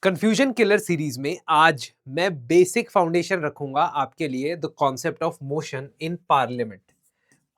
Confusion killer series में आज मैं बेसिक फाउंडेशन रखूंगा आपके लिए the concept of motion in parliament.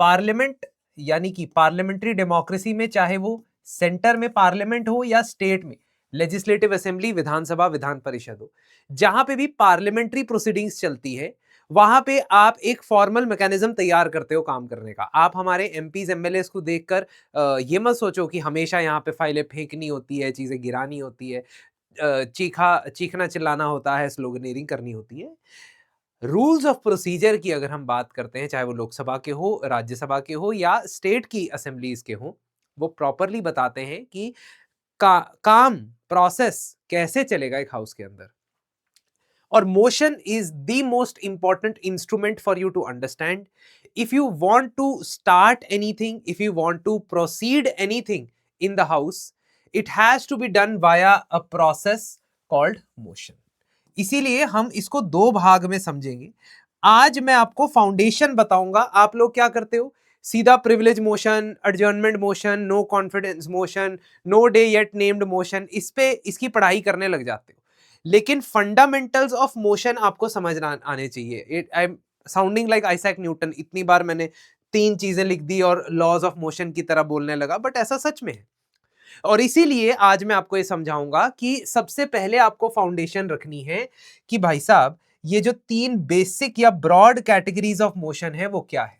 Parliament यानी कि पार्लियामेंट्री डेमोक्रेसी में, चाहे वो सेंटर में पार्लियामेंट हो या स्टेट में लेजिस्लेटिव असेंबली, विधानसभा, विधान परिषद हो, जहां पे भी पार्लियामेंट्री प्रोसीडिंग्स चलती है, वहां पे आप एक फॉर्मल मैकेनिज्म तैयार करते हो काम करने का। आप हमारे एमपीज एमएलएस को देखकर ये मत सोचो कि हमेशा यहाँ पे फाइलें फेंकनी होती है, चीजें गिरानी होती है, चीखना चिल्लाना होता है, स्लोगनेरिंग करनी होती है। रूल्स ऑफ प्रोसीजर की अगर हम बात करते हैं, चाहे वो लोकसभा के हो, राज्यसभा के हो या स्टेट की असेंबलीज के हो, वो प्रॉपरली बताते हैं कि काम प्रोसेस कैसे चलेगा एक हाउस के अंदर। और motion is the most important instrument for you to understand. If you want to start anything, if you want to proceed anything in the house, it has to be done via a process called motion. इसीलिए हम इसको दो भाग में समझेंगे। आज मैं आपको फाउंडेशन बताऊंगा। आप लोग क्या करते हो, सीधा privilege motion, adjournment motion, no confidence motion, no day yet named motion, इस पे इसकी पढ़ाई करने लग जाते हो। लेकिन फंडामेंटल्स ऑफ मोशन आपको समझना आने चाहिए। I am sounding like Isaac Newton. इतनी बार मैंने 3 चीजें लिख दी और लॉज ऑफ मोशन की तरह बोलने लगा, बट ऐसा सच में है। और इसीलिए आज मैं आपको ये समझाऊंगा कि सबसे पहले आपको फाउंडेशन रखनी है कि भाई साहब, ये जो 3 बेसिक या ब्रॉड कैटेगरीज ऑफ मोशन है वो क्या है।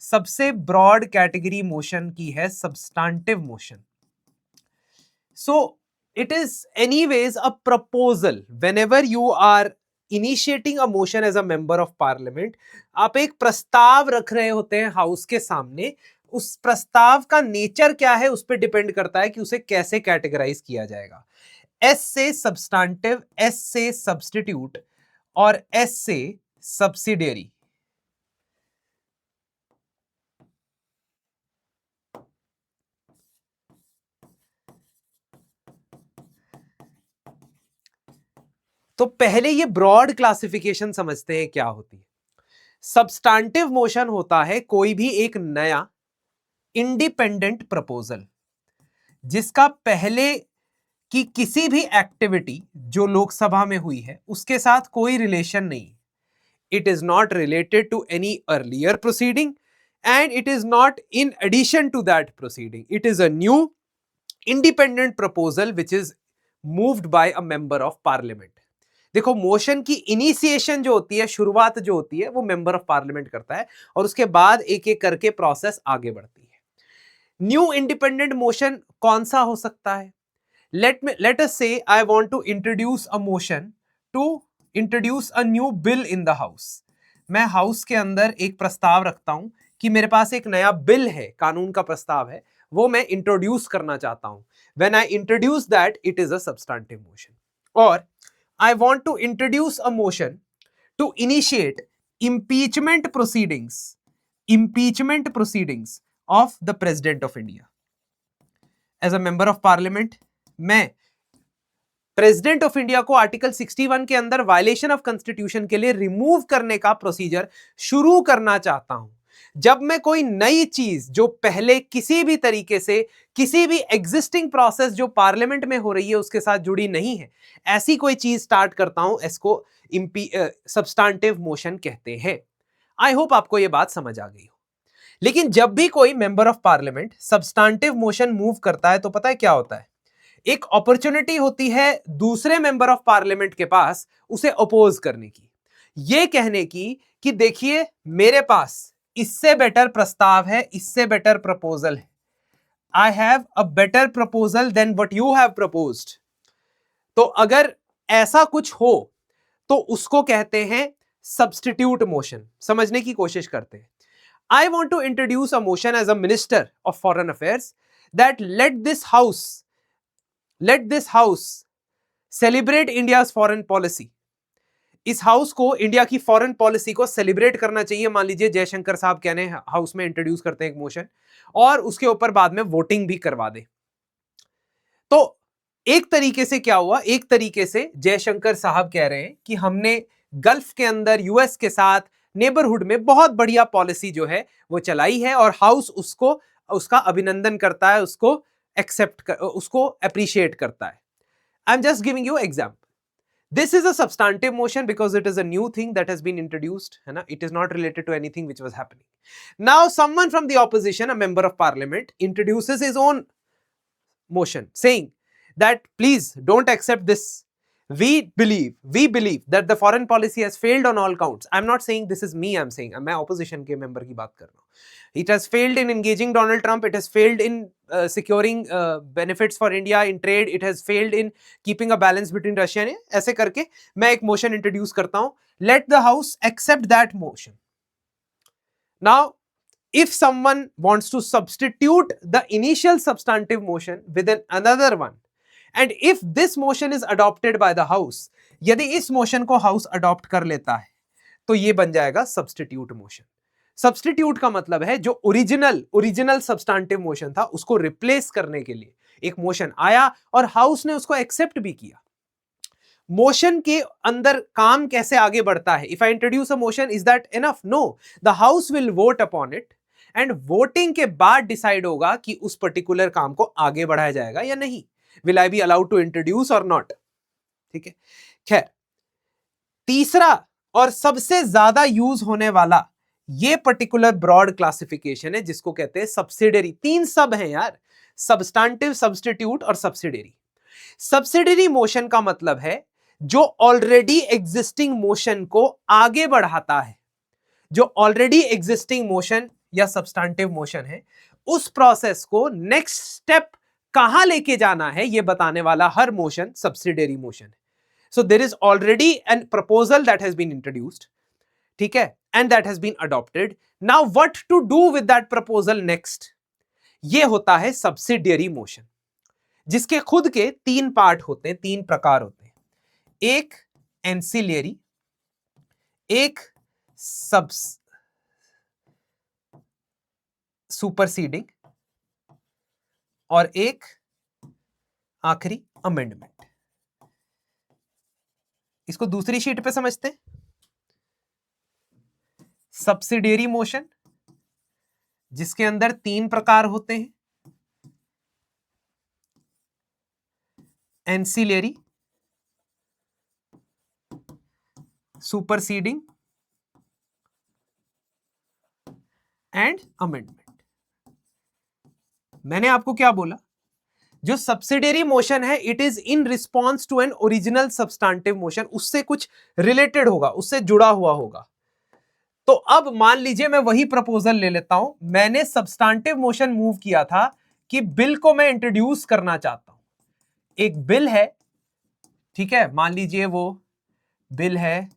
सबसे ब्रॉड कैटेगरी मोशन की है substantive motion. So it is anyways a proposal. Whenever you are initiating a motion as a member of parliament, आप एक प्रस्ताव रख रहे होते हैं हाउस के सामने। उस प्रस्ताव का नेचर क्या है उस पर डिपेंड करता है कि उसे कैसे कैटेगराइज किया जाएगा। एस से सब्सटेंटिव, एस से सब्स्टिट्यूट और एस से सब्सिडियरी। तो पहले ये ब्रॉड क्लासिफिकेशन समझते हैं क्या होती है। सब्सटेंटिव मोशन होता है कोई भी एक नया इंडिपेंडेंट प्रपोजल जिसका पहले कि किसी भी एक्टिविटी जो लोकसभा में हुई है उसके साथ कोई रिलेशन नहीं। It is not related to any earlier proceeding and it is not in addition to that proceeding. It is a new independent proposal which is moved by a member of parliament. देखो, motion की initiation जो होती है, शुरुआत जो होती है, वो मेंबर ऑफ पार्लियामेंट करता है और उसके बाद एक एक करके प्रोसेस आगे बढ़ती है। न्यू इंडिपेंडेंट मोशन कौन सा हो सकता है? Let us say I want to introduce a motion to introduce a new bill in the house. मैं हाउस के अंदर एक प्रस्ताव रखता हूं कि मेरे पास एक नया बिल है, कानून का प्रस्ताव है, वो मैं इंट्रोड्यूस करना चाहता हूं। When I introduce that, it is a substantive motion. और I want to introduce a motion to initiate impeachment proceedings of the President of India. As a member of parliament, मैं प्रेसिडेंट ऑफ इंडिया को article 61 के अंदर violation of constitution के लिए remove करने का procedure शुरू करना चाहता हूं। जब मैं कोई नई चीज जो पहले किसी भी तरीके से किसी भी एग्जिस्टिंग प्रोसेस जो पार्लियामेंट में हो रही है उसके साथ जुड़ी नहीं है, ऐसी कोई चीज स्टार्ट करता हूं, इसको सब्सटेंटिव मोशन कहते हैं। आई होप आपको यह बात समझ आ गई हो। लेकिन जब भी कोई member of parliament substantive motion move करता है तो पता है क्या होता है? एक अपॉर्चुनिटी होती है दूसरे मेंबर ऑफ पार्लियामेंट के पास उसे अपोज करने की, यह कहने की कि देखिए मेरे पास इससे बेटर प्रस्ताव है, इससे बेटर प्रपोजल है। I have a better proposal than what you have proposed. तो अगर ऐसा कुछ हो तो उसको कहते हैं सब्स्टिट्यूट मोशन। समझने की कोशिश करते हैं। I want to introduce a motion as a minister of foreign affairs that let this house celebrate India's foreign policy. इस हाउस को इंडिया की फॉरेन पॉलिसी को सेलिब्रेट करना चाहिए। मान लीजिए जयशंकर साहब कहने हाउस में इंट्रोड्यूस करते हैं एक मोशन और उसके ऊपर बाद में वोटिंग भी करवा दे। तो एक तरीके से क्या हुआ, एक तरीके से जयशंकर साहब कह रहे हैं कि हमने गल्फ के अंदर यूएस के साथ नेबरहुड में बहुत बढ़िया पॉलिसी जो है वो चलाई है और हाउस उसको उसका अभिनंदन करता है, उसको एक्सेप्ट उसको अप्रिशिएट करता है। I am just giving you example. This is a substantive motion because it is a new thing that has been introduced, है ना? It is not related to anything which was happening. Now someone from the opposition, a member of parliament, introduces his own motion saying that please don't accept this. We believe that the foreign policy has failed on all counts. I'm not saying this is me, I'm saying मैं opposition के member की बात कर रहा हूँ. It has failed in engaging Donald Trump. It has failed in securing benefits for India in trade. It has failed in keeping a balance between Russia and ऐसे करके मैं एक motion introduce करता हूँ. Let the House accept that motion. Now, if someone wants to substitute the initial substantive motion with another one, and if this motion is adopted by the House, यदि इस motion को House adopt कर लेता है, तो ये बन जाएगा substitute motion. सब्स्टिट्यूट का मतलब है जो ओरिजिनल सब्सटेंटिव मोशन था उसको रिप्लेस करने के लिए एक मोशन आया और हाउस ने उसको एक्सेप्ट भी किया. मोशन के अंदर काम कैसे आगे बढ़ता है? If I introduce a motion, is that enough? No, the house will vote upon it and voting के बाद डिसाइड होगा कि उस पर्टिकुलर काम को आगे बढ़ाया जाएगा या नहीं. Will I be allowed to introduce or not? ठीक है. खैर, तीसरा और सबसे ज्यादा यूज होने वाला ये पर्टिकुलर ब्रॉड क्लासिफिकेशन है जिसको कहते हैं सब्सिडरी. 3 सब हैं यार, सबस्टेंटिव, सब्स्टिट्यूट और सब्सिडरी. सब्सिडरी मोशन का मतलब है जो ऑलरेडी एग्जिस्टिंग मोशन को आगे बढ़ाता है. जो ऑलरेडी एग्जिस्टिंग मोशन या सब्सटेंटिव मोशन है उस प्रोसेस को नेक्स्ट स्टेप कहां लेके जाना है ये बताने वाला हर मोशन सब्सिडरी मोशन है. So there is already an proposal that has been introduced, ठीक है, and that has been adopted. Now what to do with that proposal next? ये होता है subsidiary motion, जिसके खुद के 3 पार्ट होते हैं, 3 प्रकार होते हैं. एक ancillary, एक superseding और एक आखिरी amendment. इसको दूसरी शीट पे समझते हैं. सब्सिडियरी मोशन जिसके अंदर 3 प्रकार होते हैं, एंसिलरी, सुपरसीडिंग एंड अमेंडमेंट. मैंने आपको क्या बोला? जो सब्सिडियरी मोशन है it is in response to an original substantive motion, उससे कुछ रिलेटेड होगा, उससे जुड़ा हुआ होगा. तो अब मान लीजिए मैं वही प्रपोजल ले लेता हूं. मैंने सब्सटेंटिव मोशन मूव किया था कि बिल को मैं इंट्रोड्यूस करना चाहता हूं. एक बिल है, ठीक है, मान लीजिए वो बिल है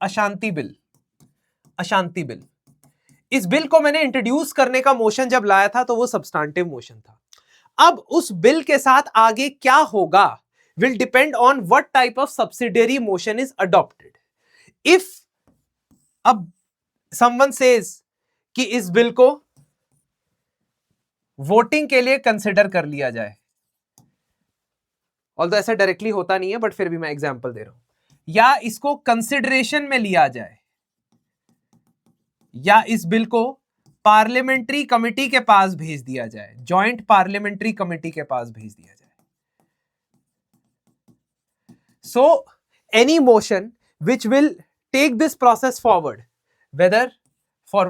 अशांति बिल. इस बिल को मैंने इंट्रोड्यूस करने का मोशन जब लाया था तो वो सब्सटेंटिव मोशन था. अब उस बिल के साथ आगे क्या होगा will depend on what type of subsidiary motion is adopted. If अब someone says कि इस बिल को वोटिंग के लिए कंसिडर कर लिया जाए, ऑल्दो ऐसा डायरेक्टली होता नहीं है बट फिर भी मैं एग्जांपल दे रहा हूं, या इसको कंसिडरेशन में लिया जाए, या इस बिल को पार्लियामेंट्री कमिटी के पास भेज दिया जाए, जॉइंट पार्लियामेंट्री कमिटी के पास भेज दिया जाए. So any motion which will take this process forward, whether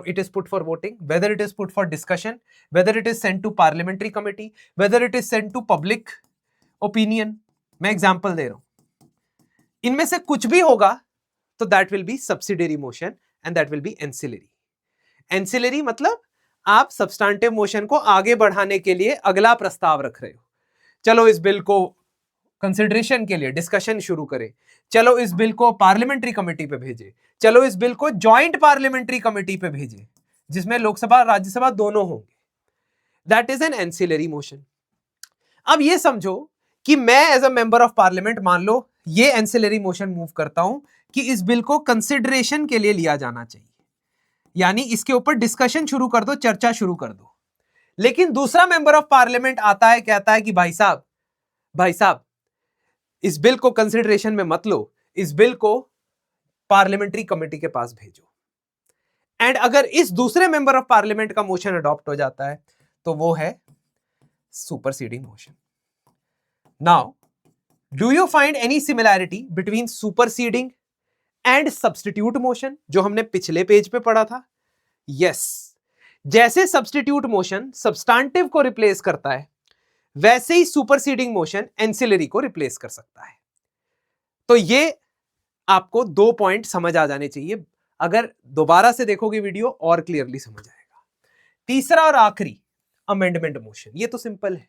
it is put for voting, whether it is put for discussion, whether it is sent to parliamentary committee, whether it is sent to public opinion, मैं example दे रहा हूं, इनमें से कुछ भी होगा तो that will be subsidiary motion and that will be ancillary. Ancillary मतलब आप substantive motion को आगे बढ़ाने के लिए अगला प्रस्ताव रख रहे हो. चलो इस बिल को कंसिडरेशन के लिए डिस्कशन शुरू करें, चलो इस बिल को पार्लियामेंट्री कमेटी पे भेजे, चलो इस बिल को जॉइंट पार्लियामेंट्री कमेटी पे भेजे जिसमें लोकसभा राज्यसभा दोनों होंगे. That is an ancillary motion. अब ये समझो कि मैं as a member of parliament मान लो ये एंसिलरी मोशन मूव करता हूं कि इस बिल को कंसिडरेशन के लिए लिया जाना चाहिए, यानी इसके ऊपर डिस्कशन शुरू कर दो, चर्चा शुरू कर दो. लेकिन दूसरा मेंबर ऑफ पार्लियामेंट आता है, कहता है कि भाई साहब इस बिल को कंसिडरेशन में मत लो, इस बिल को पार्लियामेंट्री कमेटी के पास भेजो. एंड अगर इस दूसरे मेंबर ऑफ पार्लियामेंट का मोशन अडॉप्ट हो जाता है तो वो है superseding motion. Now do you find any similarity between superseding and substitute motion, जो हमने पिछले पेज पे पढ़ा था? यस, जैसे सब्स्टिट्यूट मोशन सब्सटेंटिव को रिप्लेस करता है, वैसे ही सुपरसीडिंग मोशन एंसिलरी को रिप्लेस कर सकता है। तो ये आपको 2 पॉइंट समझ आ जाने चाहिए, अगर दोबारा से देखोगे वीडियो और क्लियरली समझ आएगा। तीसरा और आखिरी, अमेंडमेंट मोशन। ये तो सिंपल है,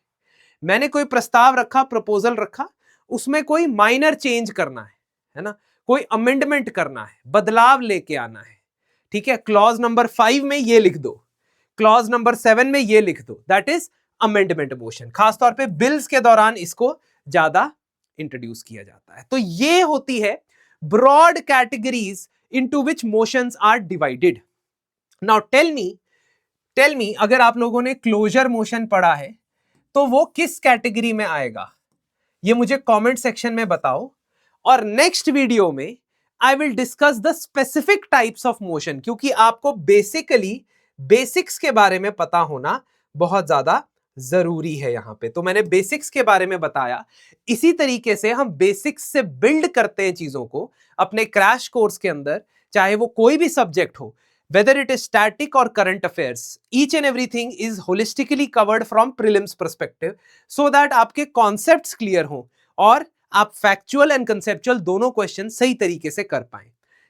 मैंने कोई प्रस्ताव रखा, प्रपोजल रखा, उसमें कोई माइनर चेंज करना है ना, कोई अमेंडमेंट करना है, बदलाव लेके आना है, ठीक है। क्लॉज नंबर 5 में ये लिख दो, क्लॉज नंबर 7 में ये लिख दो, दैट इज अमेंडमेंट मोशन। खासतौर पे बिल्स के दौरान इसको ज्यादा इंट्रोड्यूस किया जाता है। तो ये होती है broad categories into which motions are divided. Now tell me अगर आप लोगों ने क्लोजर मोशन पढ़ा है तो वो किस कैटेगरी में आएगा, ये मुझे कमेंट सेक्शन में बताओ। और नेक्स्ट वीडियो में I will discuss the specific types of motion, क्योंकि आपको बेसिकली बेसिक्स के बारे में पता होना बहुत ज्यादा जरूरी है यहां पे। तो मैंने बेसिक्स के बारे में बताया, इसी तरीके से हम बेसिक्स से बिल्ड करते हैं चीजों को अपने क्रैश कोर्स के अंदर, चाहे वो कोई भी सब्जेक्ट हो, whether it is static or current affairs, each and everything is holistically covered from prelims perspective, so that आपके concepts clear हो और आप factual and conceptual दोनों क्वेश्चन सही तरीके से कर पाएं।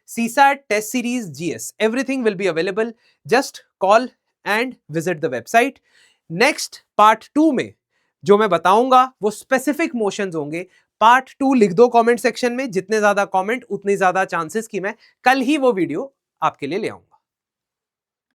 CSAT test series GS everything will be available, just call and visit the website। Next part 2 में जो मैं बताऊंगा वो स्पेसिफिक मोशंस होंगे। पार्ट 2 लिख दो कमेंट सेक्शन में, जितने ज्यादा कमेंट उतनी ज्यादा चांसेस कि मैं कल ही वो वीडियो आपके लिए ले आऊं।